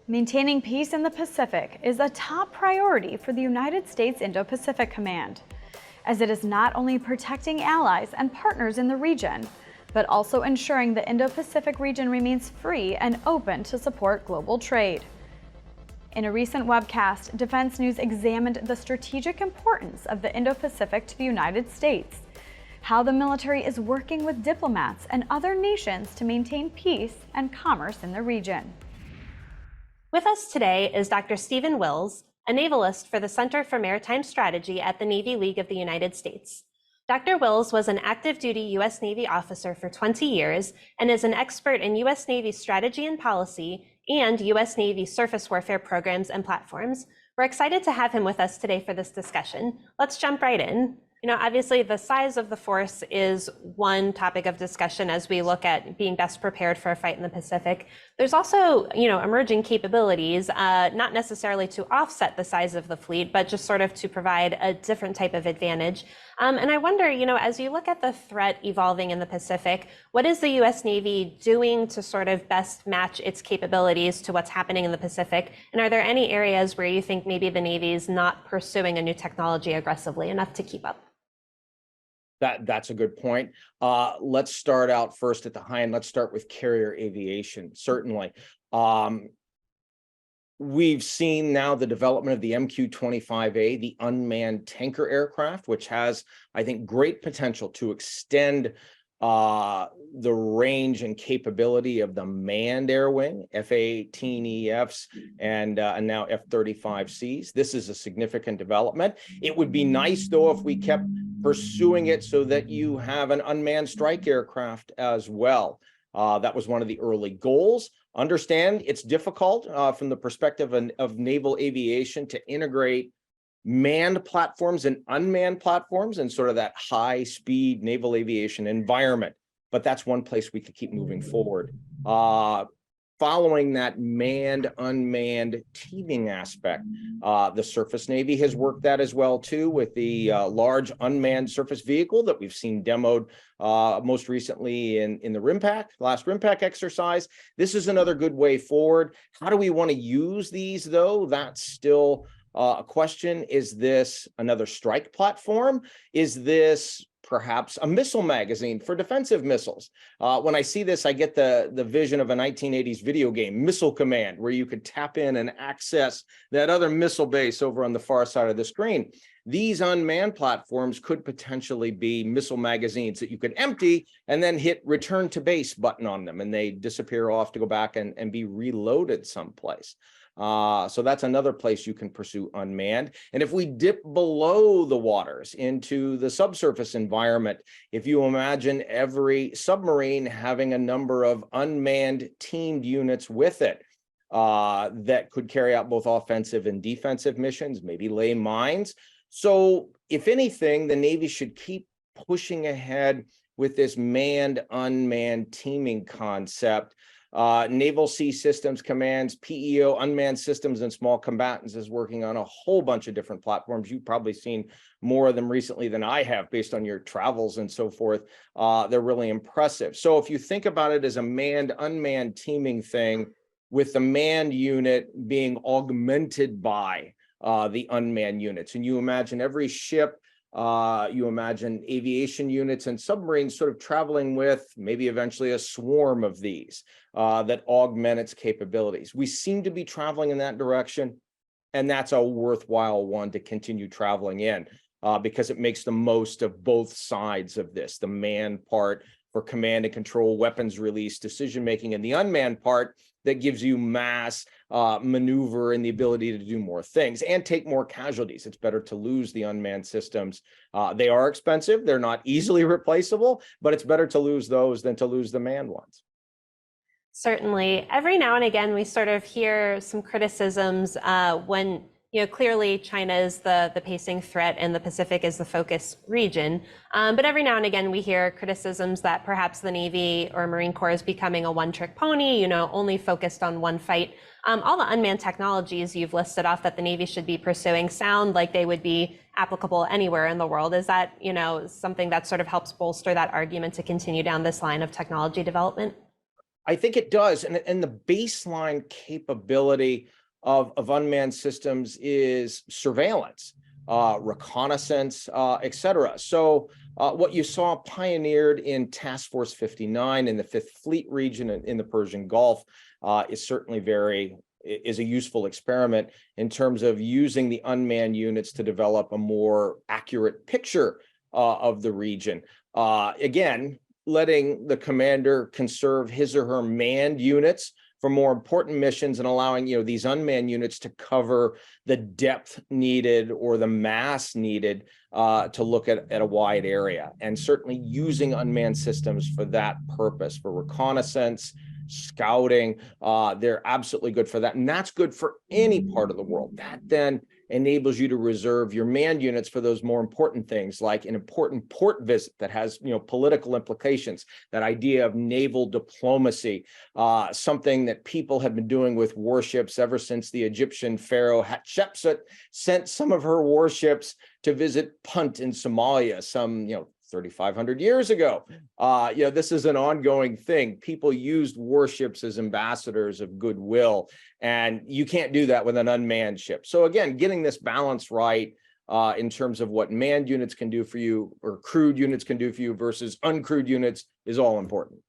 Maintaining peace in the Pacific is a top priority for the United States Indo-Pacific Command, as it is not only protecting allies and partners in the region, but also ensuring the Indo-Pacific region remains free and open to support global trade. In a recent webcast, Defense News examined the strategic importance of the Indo-Pacific to the United States, how the military is working with diplomats and other nations to maintain peace and commerce in the region. With us today is Dr. Stephen Wills, a navalist for the Center for Maritime Strategy at the Navy League of the United States. Dr. Wills was an active duty U.S. Navy officer for 20 years and is an expert in U.S. Navy strategy and policy and U.S. Navy surface warfare programs and platforms. We're excited to have him with us today for this discussion. Let's jump right in. Obviously the size of the force is one topic of discussion as we look at being best prepared for a fight in the Pacific. There's also, emerging capabilities, not necessarily to offset the size of the fleet, but just sort of to provide a different type of advantage. And I wonder, as you look at the threat evolving in the Pacific, what is the U.S. Navy doing to sort of best match its capabilities to what's happening in the Pacific? And are there any areas where you think maybe the Navy is not pursuing a new technology aggressively enough to keep up? That's a good point. Let's start out first at the high end. Let's start with carrier aviation. Certainly. We've seen now the development of the MQ-25A, the unmanned tanker aircraft, which has, I think, great potential to extend the range and capability of the manned air wing, F-18EFs and now F-35Cs. This is a significant development. It would be nice, though, if we kept pursuing it so that you have an unmanned strike aircraft as well. That was one of the early goals. Understand it's difficult from the perspective of naval aviation to integrate manned platforms and unmanned platforms and sort of that high-speed naval aviation environment. But that's one place we could keep moving forward. Following that manned-unmanned teaming aspect, the surface Navy has worked that as well, too, with the large unmanned surface vehicle that we've seen demoed most recently in the last RIMPAC exercise. This is another good way forward. How do we want to use these, though? That's still a question. Is this another strike platform? Is this perhaps a missile magazine for defensive missiles? When I see this, I get the vision of a 1980s video game, Missile Command, where you could tap in and access that other missile base over on the far side of the screen. These unmanned platforms could potentially be missile magazines that you could empty and then hit return to base button on them, and they disappear off to go back and be reloaded someplace. So that's another place you can pursue unmanned. And if we dip below the waters into the subsurface environment, if you imagine every submarine having a number of unmanned teamed units with it that could carry out both offensive and defensive missions, maybe lay mines. So if anything, the Navy should keep pushing ahead with this manned-unmanned teaming concept. Naval Sea Systems Command's PEO Unmanned Systems and Small Combatants is working on a whole bunch of different platforms. You've probably seen more of them recently than I have based on your travels and so forth. They're really impressive. So if you think about it as a manned-unmanned teaming thing, with the manned unit being augmented by the unmanned units, and you imagine every ship, you imagine aviation units and submarines sort of traveling with maybe eventually a swarm of these that augment its capabilities. We seem to be traveling in that direction, and that's a worthwhile one to continue traveling in because it makes the most of both sides of this, the manned part for command and control, weapons release, decision-making, and the unmanned part that gives you mass maneuver and the ability to do more things and take more casualties. It's better to lose the unmanned systems. They are expensive. They're not easily replaceable, but it's better to lose those than to lose the manned ones. Certainly. Every now and again, we sort of hear some criticisms when clearly China is the pacing threat and the Pacific is the focus region. But every now and again, we hear criticisms that perhaps the Navy or Marine Corps is becoming a one-trick pony, only focused on one fight. All the unmanned technologies you've listed off that the Navy should be pursuing sound like they would be applicable anywhere in the world. Is that, something that sort of helps bolster that argument to continue down this line of technology development? I think it does. And the baseline capability of unmanned systems is surveillance, reconnaissance, et cetera. So what you saw pioneered in Task Force 59 in the Fifth Fleet region in the Persian Gulf is certainly is a useful experiment in terms of using the unmanned units to develop a more accurate picture of the region. Again, letting the commander conserve his or her manned units for more important missions and allowing these unmanned units to cover the depth needed or the mass needed to look at a wide area, and certainly using unmanned systems for that purpose, for reconnaissance, scouting. They're absolutely good for that, and that's good for any part of the world. That then enables you to reserve your manned units for those more important things, like an important port visit that has political implications. That idea of naval diplomacy, something that people have been doing with warships ever since the Egyptian pharaoh Hatshepsut sent some of her warships to visit Punt in Somalia some 3,500 years ago. This is an ongoing thing. People used warships as ambassadors of goodwill, and you can't do that with an unmanned ship. So again, getting this balance right in terms of what manned units can do for you or crewed units can do for you versus uncrewed units is all important.